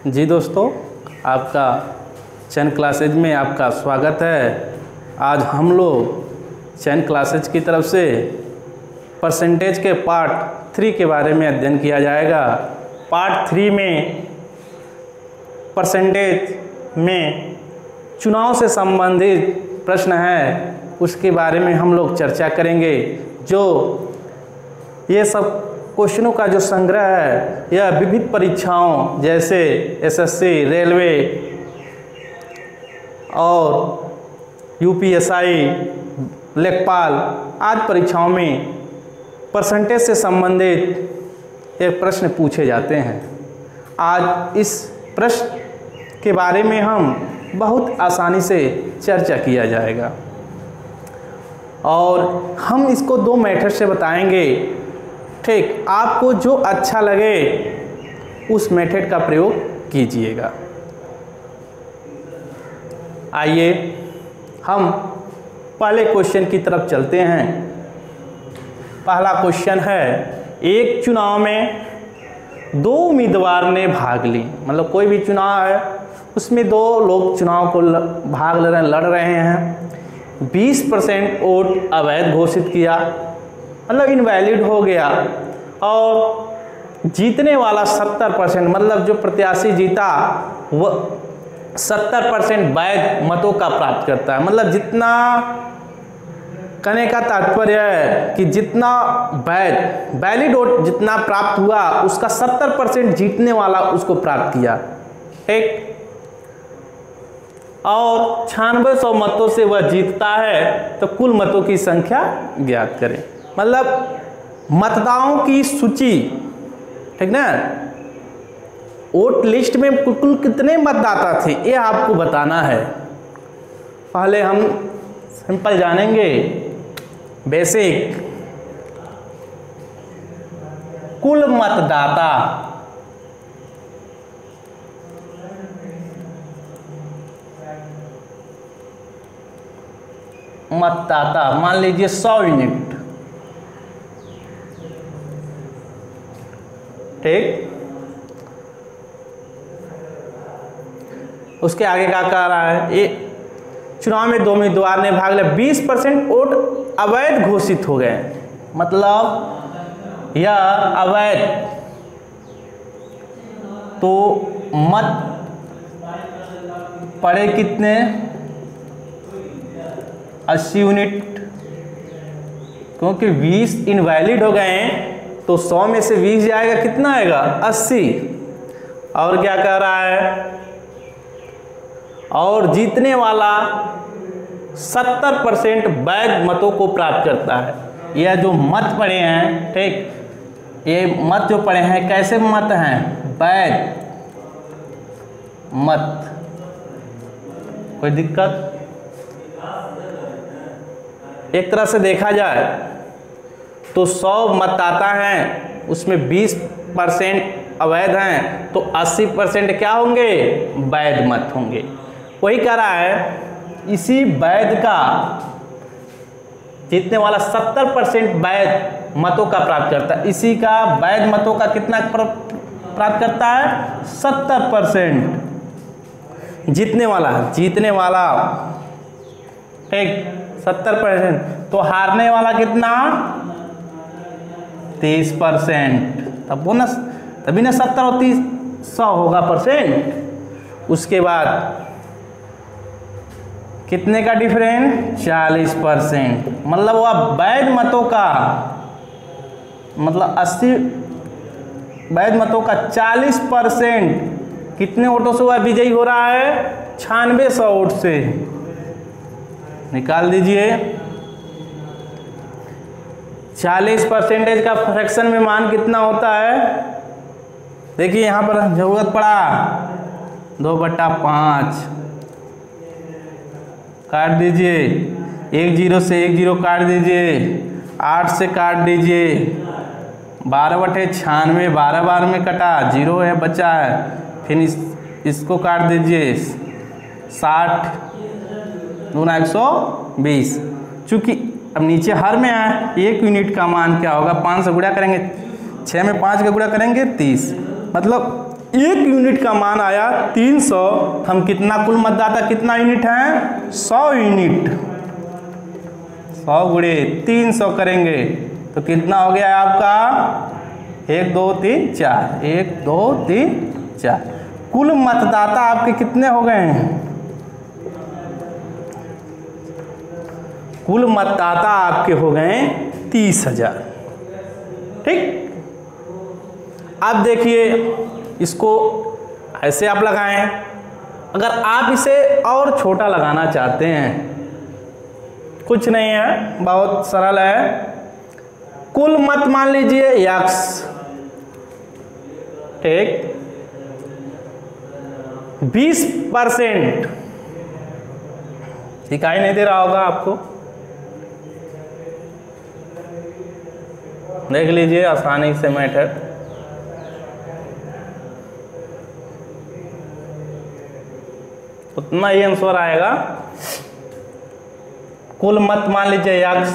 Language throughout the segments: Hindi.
जी दोस्तों, आपका चैन क्लासेज में आपका स्वागत है। आज हम लोग चैन क्लासेज की तरफ से परसेंटेज के पार्ट 3 के बारे में अध्ययन किया जाएगा। पार्ट 3 में परसेंटेज में चुनाव से संबंधित प्रश्न है, उसके बारे में हम लोग चर्चा करेंगे। जो ये सब क्वेश्चनों का जो संग्रह है, यह विविध परीक्षाओं जैसे एसएससी, रेलवे और यूपीएसआई, लेखपाल आदि परीक्षाओं में परसेंटेज से संबंधित ये प्रश्न पूछे जाते हैं। आज इस प्रश्न के बारे में हम बहुत आसानी से चर्चा किया जाएगा और हम इसको 2 मेथड से बताएंगे। ठीक, आपको जो अच्छा लगे उस मेथड का प्रयोग कीजिएगा। आइए हम पहले क्वेश्चन की तरफ चलते हैं। पहला क्वेश्चन है, एक चुनाव में 2 उम्मीदवार ने भाग ली। मतलब कोई भी चुनाव है, उसमें 2 लोग चुनाव को भाग ले रहे हैं, लड़ रहे हैं। 20% वोट अवैध घोषित किया, मतलब इनवैलिड हो गया, और जीतने वाला 70%, मतलब जो प्रत्याशी जीता वह 70% वैध मतों का प्राप्त करता है। मतलब जितना, कहने का तात्पर्य है कि जितना वैलिड वोट जितना प्राप्त हुआ, उसका 70% जीतने वाला उसको प्राप्त किया। ठीक, और 9600 मतों से वह जीतता है, तो कुल मतों की संख्या ज्ञात करें। मतलब मतदाताओं की सूची, ठीक ना, वोट लिस्ट में कुल कितने मतदाता थे ये आपको बताना है। पहले हम सिंपल जानेंगे, बेसिक। कुल मतदाता, मान लीजिए 100 यूनिट। ठीक, उसके आगे क्या कह रहा है, ये चुनाव में 2 उम्मीदवार ने भाग लिया, 20% वोट अवैध घोषित हो गए। मतलब यह अवैध, तो मत पड़े कितने, 80 यूनिट, क्योंकि 20 इनवैलिड हो गए हैं, तो 100 में से 20 जाएगा, कितना आएगा, 80। और क्या कह रहा है, और जीतने वाला 70% वैध मतों को प्राप्त करता है। यह जो मत पड़े हैं, ठीक, ये मत जो पड़े हैं कैसे मत हैं, वैध मत। कोई दिक्कत? एक तरह से देखा जाए तो 100 मतदाता हैं, उसमें 20% अवैध हैं, तो 80% क्या होंगे, वैध मत होंगे। वही कह रहा है, इसी वैध का जीतने वाला 70% वैध मतों का प्राप्त करता है। इसी का वैध मतों का कितना प्राप्त करता है, 70%। जीतने वाला ठीक 70%, तो हारने वाला कितना, 30%। तब बोनस, तभी ना 70 और 30 100 होगा परसेंट। उसके बाद कितने का डिफरेंस, 40%। मतलब वह वैध मतों का, मतलब 80 वैध मतों का 40% कितने वोटों से वह विजयी हो रहा है, 9600 वोट से। निकाल दीजिए। 40% का फ्रैक्शन में मान कितना होता है, देखिए यहाँ पर जरूरत पड़ा 2/5, काट दीजिए। 1 0 से 1 0 काट दीजिए, 8 से काट दीजिए, 12/96, 12 बार में कटा, 0 है बचा है। फिर इसको काट दीजिए, 60 दूना 120। चूँकि अब नीचे हर में आए, 1 यूनिट का मान क्या होगा, 5 से गुणा करेंगे, 6 में 5 का गुणा करेंगे 30, मतलब 1 यूनिट का मान आया 300। हम कितना कुल मतदाता कितना यूनिट है 100 यूनिट। 100 गुणे 300 करेंगे तो कितना हो गया आपका 1 2 3 4 1 2 3 4। कुल मतदाता आपके कितने हो गए हैं? कुल मतदाता आपके हो गए 30,000। ठीक। अब देखिए इसको ऐसे आप लगाएं। अगर आप इसे और छोटा लगाना चाहते हैं, कुछ नहीं है, बहुत सरल है। कुल मत मान लीजिए x, ठीक, 20%। दिखाई नहीं दे रहा होगा आपको, देख लीजिए आसानी से मेथड। उतना ही आंसर आएगा। कुल मत मान लीजिए x,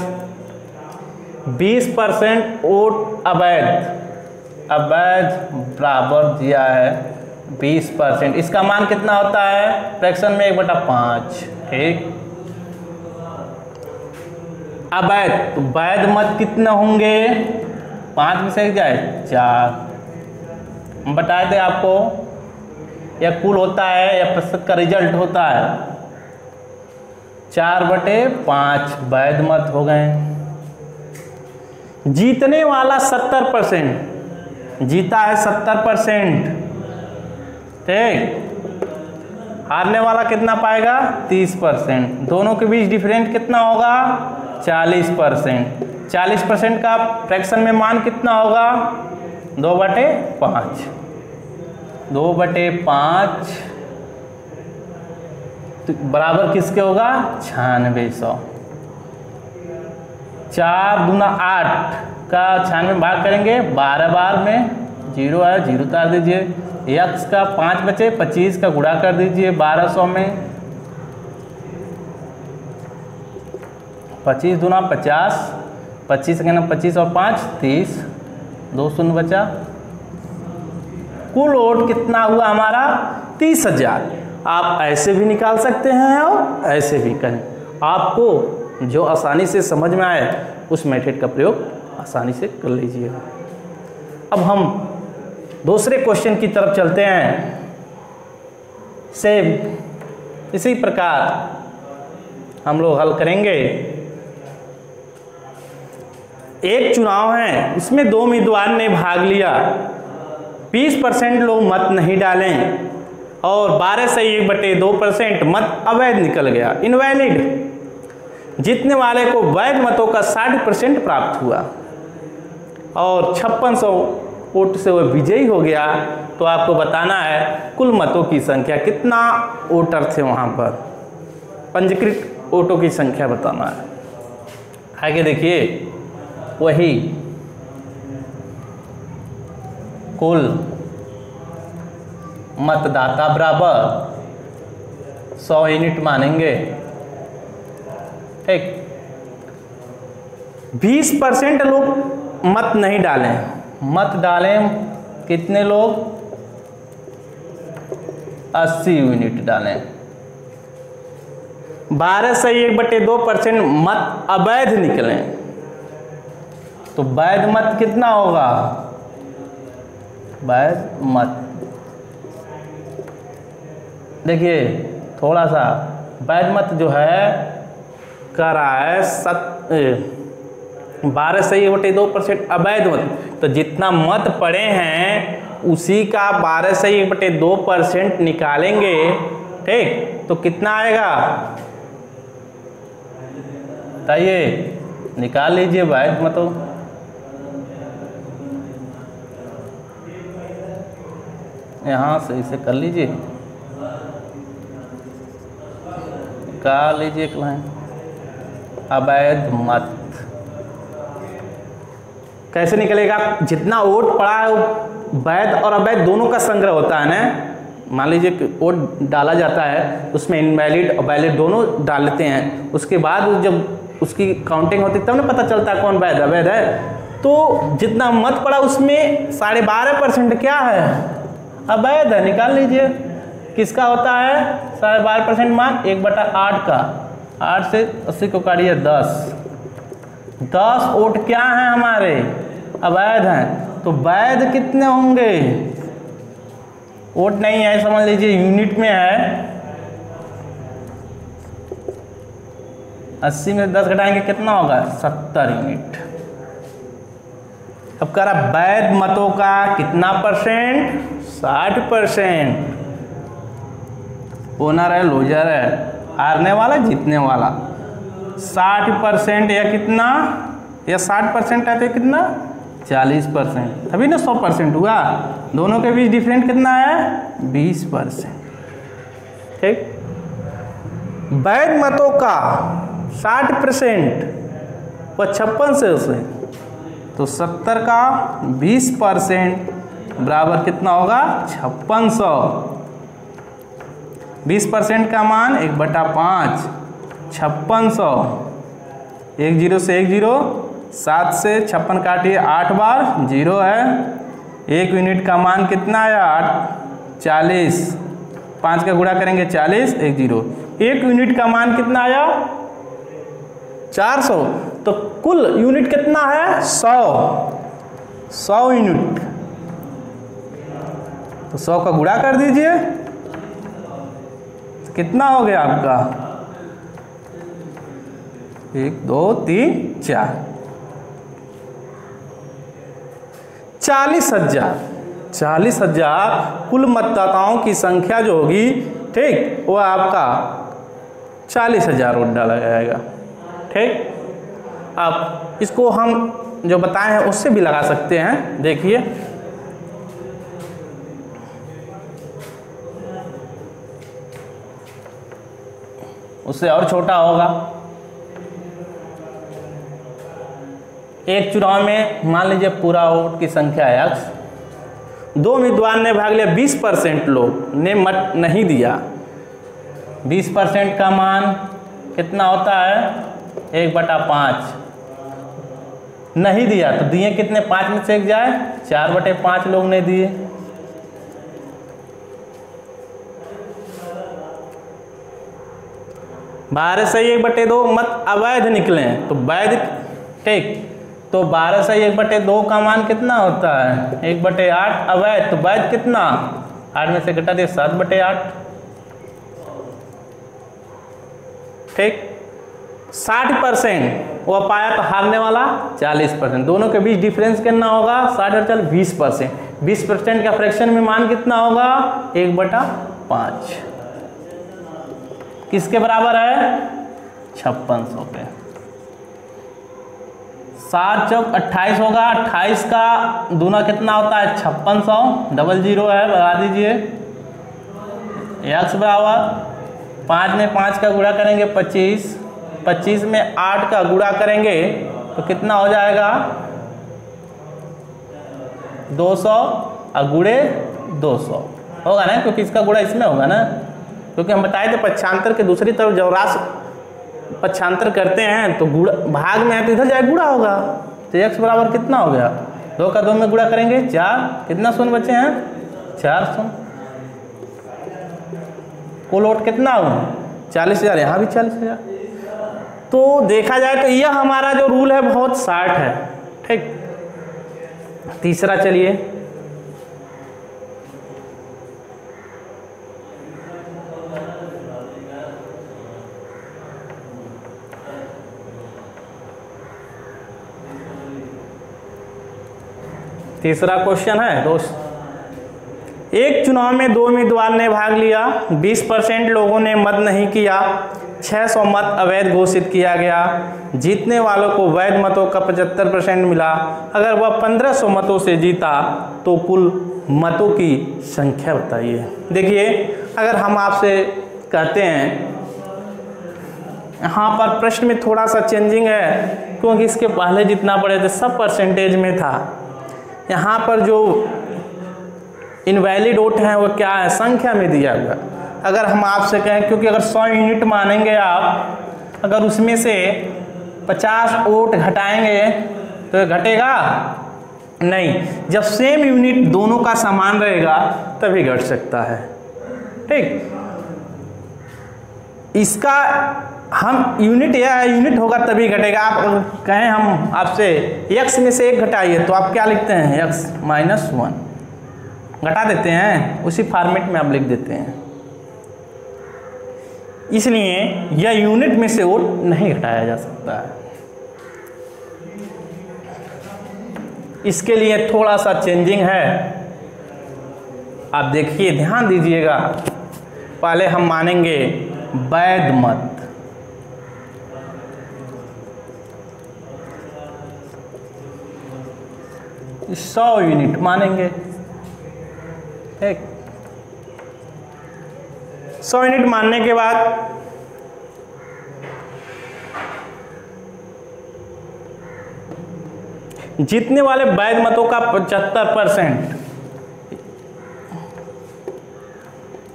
20% वोट अवैध बराबर दिया है 20%। इसका मान कितना होता है फ्रैक्शन में 1/5। ठीक। अवैध तो वैध मत कितने होंगे 5 में से जाए 4। हम बताए थे आपको, या कुल होता है या प्रतिशत का रिजल्ट होता है 4/5 वैध मत हो गए। जीतने वाला 70%, जीता है 70%। ठीक। हारने वाला कितना पाएगा 30%। दोनों के बीच डिफरेंट कितना होगा 40%। 40% का फ्रैक्शन में मान कितना होगा 2/5। 2/5 तो बराबर किसके होगा 9600। 4 दूना 8 का 96 भाग करेंगे 12 बार में, 0 है 0 उतार दीजिए। x का 5 बचे, 25 का गुणा कर दीजिए 1200 में। 25 दूना 50, 25 के ना 25 और 5 30, 2 शून्य बचा। कुल वोट कितना हुआ हमारा 30,000। आप ऐसे भी निकाल सकते हैं और ऐसे भी करें, आपको जो आसानी से समझ में आए उस मेथड का प्रयोग आसानी से कर लीजिए। अब हम दूसरे क्वेश्चन की तरफ चलते हैं। सेम इसी प्रकार हम लोग हल करेंगे। एक चुनाव है, इसमें 2 उम्मीदवार ने भाग लिया। 20% लोग मत नहीं डालें और 12 से 1/2% मत अवैध निकल गया, इनवैलिड। जीतने वाले को वैध मतों का 60% प्राप्त हुआ और 5600 वोट से वह विजयी हो गया। तो आपको बताना है कुल मतों की संख्या, कितना वोटर थे वहाँ पर, पंजीकृत वोटों की संख्या बताना है। आगे देखिए, वही कुल मतदाता बराबर 100 यूनिट मानेंगे। ठीक। 20% लोग मत नहीं डालें, मत डालें कितने लोग 80 यूनिट डालें। 12 से 1/2% मत अवैध निकलें तो वैध मत कितना होगा, वैध मत देखिए थोड़ा सा वैध मत जो है कर रहा है 12 से 1/2% अवैध मत। तो जितना मत पड़े हैं उसी का 12 से 1/2% निकालेंगे। ठीक। तो कितना आएगा बताइए, निकाल लीजिए वैध मतों। यहाँ से इसे कर लीजिए, निकाल लीजिए एक लाइन अवैध मत। कैसे निकलेगा, जितना वोट पड़ा है वैध और अवैध दोनों का संग्रह होता है ना। मान लीजिए वोट डाला जाता है, उसमें इनवैलिड और वैलिड दोनों डाल देते हैं। उसके बाद जब उसकी काउंटिंग होती है तब ना पता चलता है कौन वैध अवैध है। तो जितना मत पड़ा उसमें 12.5% क्या है अवैध है, निकाल लीजिए। किसका होता है 12.5% मान? 1/8 का। 8 से 80 को काटिए 10 वोट क्या हैं हमारे? अवैध हैं। तो वैध कितने होंगे? वोट नहीं है, समझ लीजिए यूनिट में है। 80 में 10 घटाएंगे कितना होगा? 70 यूनिट। अब कह रहा वैध मतों का कितना परसेंट? 60%। ओनर है, लूजर है, हारने वाला जीतने वाला। 60% या कितना? या 60% है तो कितना? 40%। अभी ना 100% हुआ। दोनों के बीच डिफरेंट कितना है? 20%। ठीक। वैध मतों का 60% व 56 से, तो 70 का 20% बराबर कितना होगा? 5600। 20% का मान 1/5, 5600। 1 0 से 1 0, 7 से 56 काटिए 8 बार, 0 है। 1 यूनिट का मान कितना आया? 40। 5 का गुणा करेंगे 40, 1 0। 1 यूनिट का मान कितना आया? 400। तो कुल यूनिट कितना है? 100 यूनिट। तो 100 का गुणा कर दीजिए, तो कितना हो गया आपका? 1 2 3 4, 40,000। 40,000 कुल मतदाताओं की संख्या जो होगी, ठीक, वो आपका 40,000 वोट डाला जाएगा। ठीक। अब इसको हम जो बताए हैं उससे भी लगा सकते हैं। देखिए उससे और छोटा होगा। एक चुनाव में मान लीजिए पूरा वोट की संख्या है X, 2 उम्मीदवार ने भाग लिया, 20% लोग ने मत नहीं दिया। 20% का मान कितना होता है? 1/5। नहीं दिया तो दिए कितने? 5 में से 1 जाए, 4/5 लोग ने दिए। बारह से 1/2 मत अवैध निकले तो वैध। ठीक। तो 12 से 1/2 का मान कितना होता है? 1/8। अवैध तो वैध कितना? 8 में से घटा दिए 7/8। ठीक। 60% वो पाया तो हारने वाला 40%। दोनों के बीच डिफरेंस कितना होगा? 60 और 40, 20%। 20% का फ्रैक्शन में मान कितना होगा? 1/5। किसके बराबर है? 5600 के। 7 चौक 28 होगा। 28 का दूना कितना होता है? 5600। डबल 0 है, बता दीजिए। x बराबर 5 में 5 का गुणा करेंगे 25, 25 में 8 का गुणा करेंगे तो कितना हो जाएगा? 200 और गुणे 200 होगा ना, क्योंकि इसका गुणा इसमें होगा ना। क्योंकि हम बताए थे पक्षांतर के दूसरी तरफ जब राशि पक्षांतर करते हैं तो गुणा भाग में है तो इधर जाए गुणा होगा। तो x बराबर कितना हो गया? 2 का 2 में गुणा करेंगे 4। कितना शून्य बचे हैं? 4 शून्य। कुल वोट कितना हुआ? 40,000। यहाँ भी 40,000। तो देखा जाए तो यह हमारा जो रूल है बहुत शार्ट है। ठीक। तीसरा चलिए, तीसरा क्वेश्चन है दोस्त। एक चुनाव में 2 उम्मीदवार ने भाग लिया, 20% लोगों ने मत नहीं किया, 600 मत अवैध घोषित किया गया। जीतने वालों को वैध मतों का 75% मिला। अगर वह 1500 मतों से जीता तो कुल मतों की संख्या बताइए। देखिए अगर हम आपसे कहते हैं, यहाँ पर प्रश्न में थोड़ा सा चेंजिंग है, क्योंकि इसके पहले जितना पढ़े थे सब परसेंटेज में था। यहाँ पर जो इनवैलिड वोट हैं वो क्या है? संख्या में दिया हुआ। अगर हम आपसे कहें, क्योंकि अगर 100 यूनिट मानेंगे आप, अगर उसमें से 50 वोट घटाएंगे तो घटेगा? नहीं, जब सेम यूनिट दोनों का समान रहेगा तभी घट सकता है। ठीक, इसका हम यूनिट या यूनिट होगा तभी घटेगा। आप कहें हम आपसे x में से 1 घटाइए तो आप क्या लिखते हैं, x -1 घटा देते हैं, उसी फॉर्मेट में आप लिख देते हैं। इसलिए यह यूनिट में से वो नहीं घटाया जा सकता है। इसके लिए थोड़ा सा चेंजिंग है, आप देखिए, ध्यान दीजिएगा। पहले हम मानेंगे वैध मत, तो 100 यूनिट मानेंगे। एक 100 यूनिट मानने के बाद जीतने वाले वैध मतों का 75%,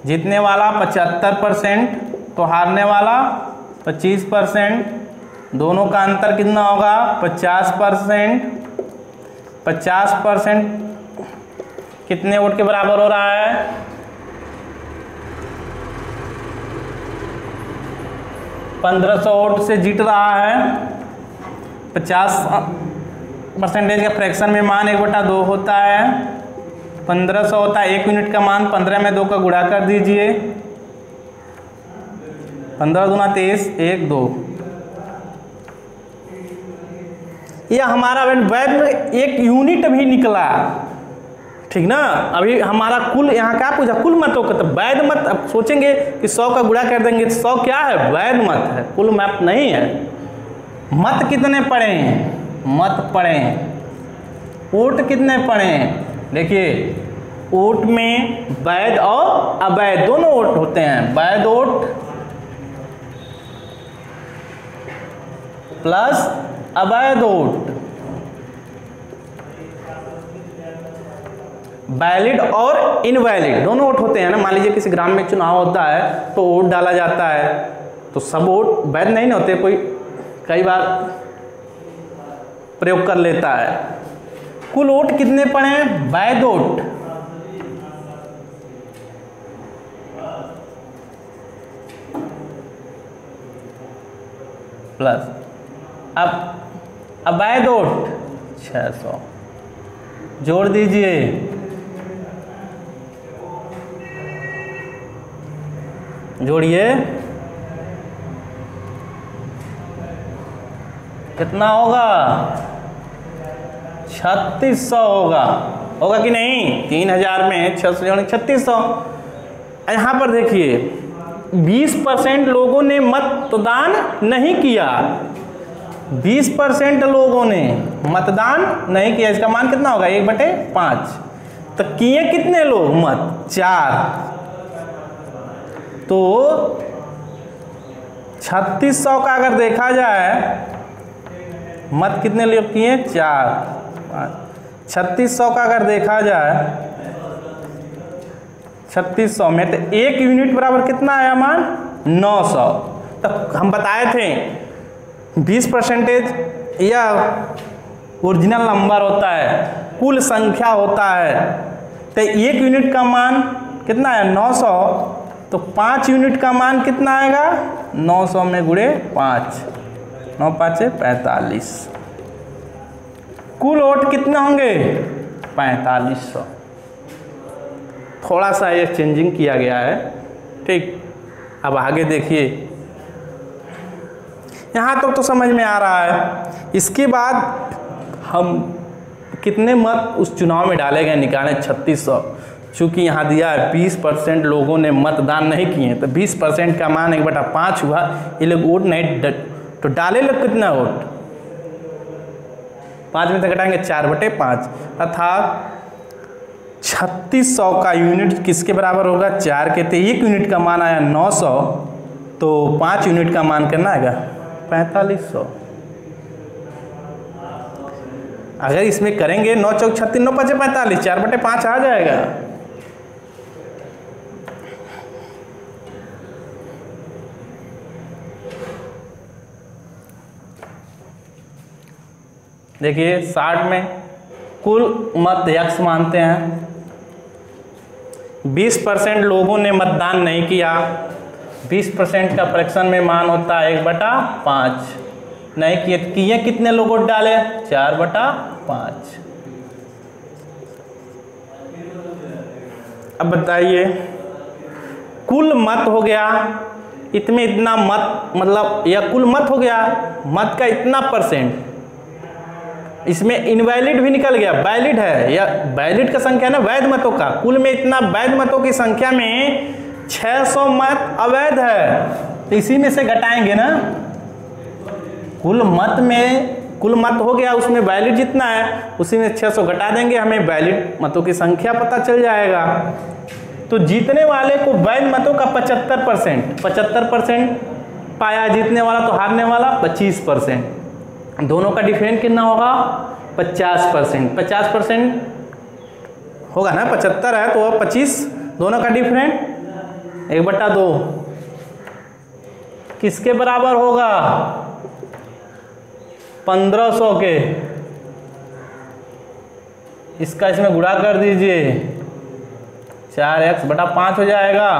जीतने वाला 75%, तो हारने वाला 25%, दोनों का अंतर कितना होगा 50%। 50% कितने वोट के बराबर हो रहा है, 1500 वोट से जीत रहा है। 50% का फ्रैक्शन में मान 1/2 होता है, 1500 होता है। 1 यूनिट का मान 15 में 2 का गुणा कर दीजिए, 15 दूना 23, 1 2। यह हमारा वैध में 1 यूनिट भी निकला, ठीक ना। अभी हमारा कुल यहाँ क्या पूछा, कुल मतों का, तो वैध मत। अब सोचेंगे कि 100 का गुणा कर देंगे तो 100 क्या है, वैध मत है, कुल मत नहीं है। मत कितने पड़े हैं, मत पड़े हैं। वोट कितने पड़े हैं, देखिए वोट में वैध और अवैध दोनों वोट होते हैं। वैध वोट प्लस अवैध वोट, वैलिड और इनवैलिड दोनों वोट होते हैं ना। मान लीजिए किसी ग्राम में चुनाव होता है तो वोट डाला जाता है, तो सब वोट वैध नहीं ना होते, कोई कई बार प्रयोग कर लेता है। कुल वोट कितने पड़े हैं, वैध वोट प्लस अब अवैध वोट 600 जोड़ दीजिए, जोड़िए कितना होगा, 3600 होगा। होगा कि नहीं, 3000 में 600 जोड़े 3600। यहाँ पर देखिए 20% लोगों ने मतदान नहीं किया, 20% लोगों ने मतदान नहीं किया। इसका मान कितना होगा, 1/5। तो किए कितने लोग मत, 4। तो 3600 का अगर देखा जाए, मत कितने लोग किए, 4 5। 3600 का अगर देखा जाए, 3600 में तो 1 यूनिट बराबर कितना आया मान, 900। तो हम बताए थे 20% यह ओरिजिनल नंबर होता है, कुल संख्या होता है। तो 1 यूनिट का मान कितना है, 900। तो 5 यूनिट का मान कितना आएगा, 900 में गुणे 5, 9 5 45। कुल वोट कितने होंगे, 4500। थोड़ा सा ये चेंजिंग किया गया है, ठीक। अब आगे देखिए, यहाँ तक तो समझ में आ रहा है। इसके बाद हम कितने मत उस चुनाव में डाले गए निकालें, 3600। चूँकि यहाँ दिया है 20% लोगों ने मतदान नहीं किए, तो 20% का मान 1/5 हुआ। ये लोग वोट नहीं तो डाले लोग कितना वोट, 5 में से घटाएंगे 4/5, अर्थात 3600 का यूनिट किसके बराबर होगा, 4 के। तो 1 यूनिट का मान आया 900, तो 5 यूनिट का मान कितना आएगा, 4500। अगर इसमें करेंगे 9 चौक 36, 9 5 45, 4/5 आ जाएगा। देखिए 60 में कुल मत x मानते हैं। 20% लोगों ने मतदान नहीं किया। 20% का फ्रैक्शन में मान होता है 1/5। नहीं किए कितने लोग वोट डाले? 4/5। अब बताइए, कुल मत हो गया इसमें इतना मत, मतलब यह कुल मत हो गया, मत का इतना परसेंट, इसमें इनवैलिड भी निकल गया, वैलिड है, या वैलिड का संख्या ना वैध मतों का, कुल में इतना वैध मतों की संख्या में 600 मत अवैध है, तो इसी में से घटाएंगे ना। कुल मत में कुल मत हो गया, उसमें वैलिड जितना है उसी में 600 घटा देंगे, हमें वैलिड मतों की संख्या पता चल जाएगा। तो जीतने वाले को वैध मतों का 75% पाया, जीतने वाला तो हारने वाला 25%। दोनों का डिफरेंस कितना होगा? 50%। 50% होगा ना, 75 है तो 25, दोनों का डिफरेंस 1/2 किसके बराबर होगा? 1500 के। इसका इसमें गुणा कर दीजिए, 4x/5 हो जाएगा।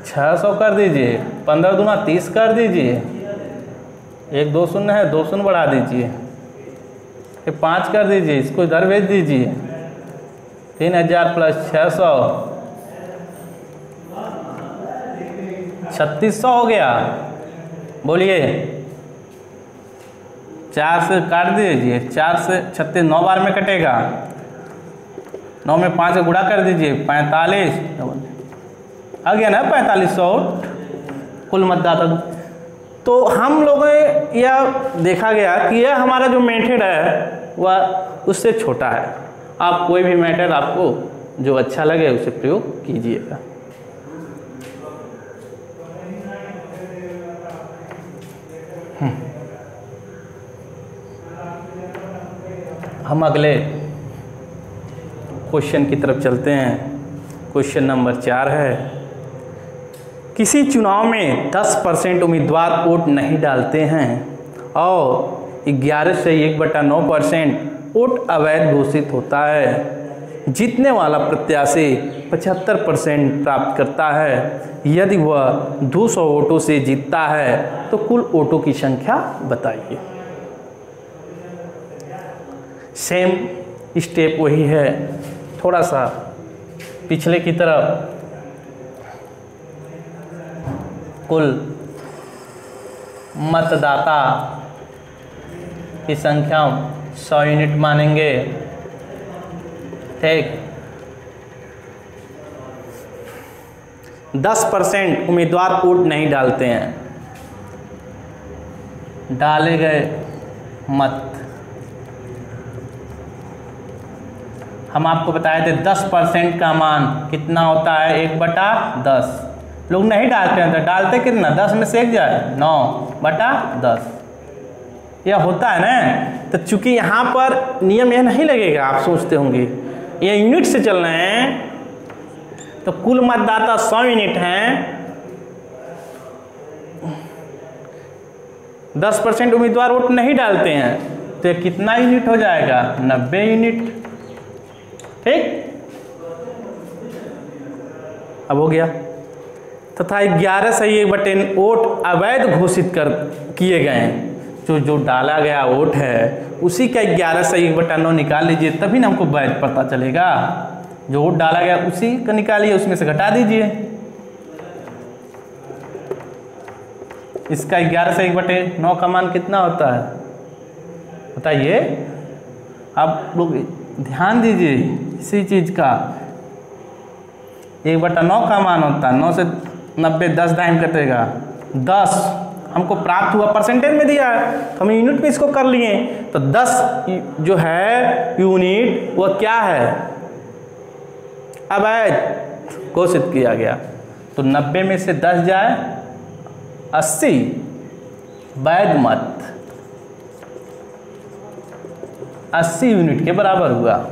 600 कर दीजिए, 15 दूना 30 कर दीजिए, 1 2 शून्य है, 2 शून्य बढ़ा दीजिए, ये 5 कर दीजिए, इसको इधर भेज दीजिए। 3000 + 600 3600 हो गया। बोलिए, 4 से काट दीजिए, 4 से 36, 9 बार में कटेगा, 9 में 5 से गुणा कर दीजिए, 45 आ गया ना, 4500 कुल मतदाता। तो हम लोगों ने यह देखा गया कि यह हमारा जो मेथड है वह उससे छोटा है। आप कोई भी मेथड आपको जो अच्छा लगे उसे प्रयोग कीजिएगा। हम अगले क्वेश्चन की तरफ चलते हैं। क्वेश्चन नंबर 4 है, किसी चुनाव में 10% उम्मीदवार वोट नहीं डालते हैं और 11 से 1/9% वोट अवैध घोषित होता है। जीतने वाला प्रत्याशी 75% प्राप्त करता है। यदि वह 200 वोटों से जीतता है तो कुल वोटों की संख्या बताइए। सेम स्टेप वही है, थोड़ा सा पिछले की तरफ। कुल मतदाता की संख्या 100 यूनिट मानेंगे, ठीक। 10% उम्मीदवार वोट नहीं डालते हैं, डाले गए मत हम आपको बताए थे 10% का मान कितना होता है? 1/10। लोग नहीं डालते हैं, तो डालते कितना? 10 में से एक जाए 9/10 यह होता है ना। तो चूंकि यहाँ पर नियम यह नहीं लगेगा, आप सोचते होंगे ये यूनिट से चल रहे हैं, तो कुल मतदाता 100 यूनिट हैं, 10% उम्मीदवार वोट नहीं डालते हैं, तो ये कितना यूनिट हो जाएगा? 90 यूनिट, ठीक। अब हो गया। तथा 11 से 1/9 वोट अवैध घोषित किए गए हैं। जो डाला गया वोट है उसी का 11 से 1/9 निकाल लीजिए, तभी ना हमको वैध पता चलेगा। जो वोट डाला गया उसी का निकालिए, उसमें से घटा दीजिए। इसका 11 से 1/9 का मान कितना होता है बताइए। आप लोग ध्यान दीजिए इसी चीज का। 1/9 का मान होता है, 9 से 90 10 टाइम कटेगा, 10 हमको प्राप्त हुआ, परसेंटेज में दिया है तो हम यूनिट में इसको कर लिए। तो 10 जो है यूनिट वह क्या है? अवैध घोषित किया गया। तो 90 में से 10 जाए 80 वैध मत 80 यूनिट के बराबर हुआ।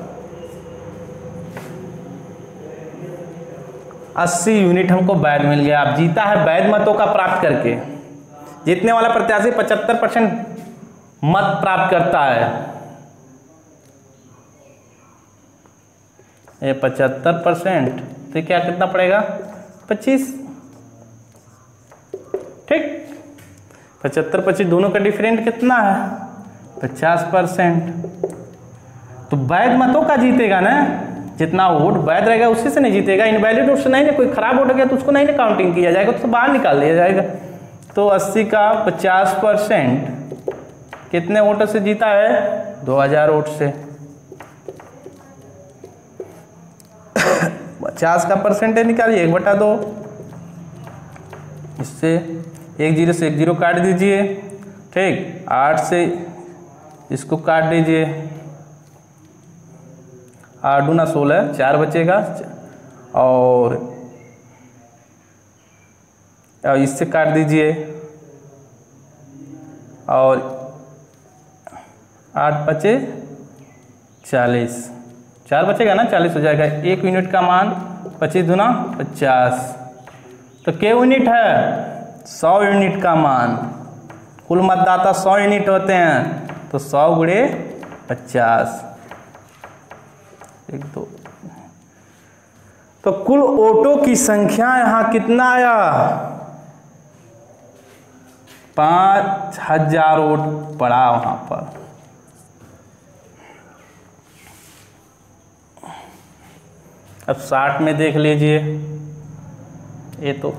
80 यूनिट हमको वैध मिल गया। अब जीता है वैध मतों का प्राप्त करके। जीतने वाला प्रत्याशी 75% मत प्राप्त करता है, ये 75%, तो क्या कितना पड़ेगा 25। ठीक, 75-25 दोनों का डिफरेंट कितना है 50%। तो वैध मतों का जीतेगा ना, जितना वोट वैध रहेगा उसी से नहीं जीतेगा, इनवैलिड वोट से नहीं ना, कोई खराब वोट हो गया तो उसको नहीं ना काउंटिंग किया जाएगा, तो बाहर निकाल दिया जाएगा। तो 80 का 50% कितने वोटों से जीता है 2000 वोट से। 50 का परसेंटेज निकालिए 1/2, इससे 1 0 से 1 0 काट दीजिए। ठीक, 8 से इसको काट दीजिए, 8 दूना 16, 4 बचेगा, और इससे काट दीजिए, और 8 बचे 40, 4 बचेगा ना, 40 हो जाएगा। 1 यूनिट का मान 25 दूना 50, तो क्या यूनिट है 100 यूनिट का मान। कुल मतदाता 100 यूनिट होते हैं, तो 100 गुणे 50, 1 2। तो कुल वोटों की संख्या यहाँ कितना आया 5000 वोट पड़ा वहां पर। अब 60 में देख लीजिए, ये तो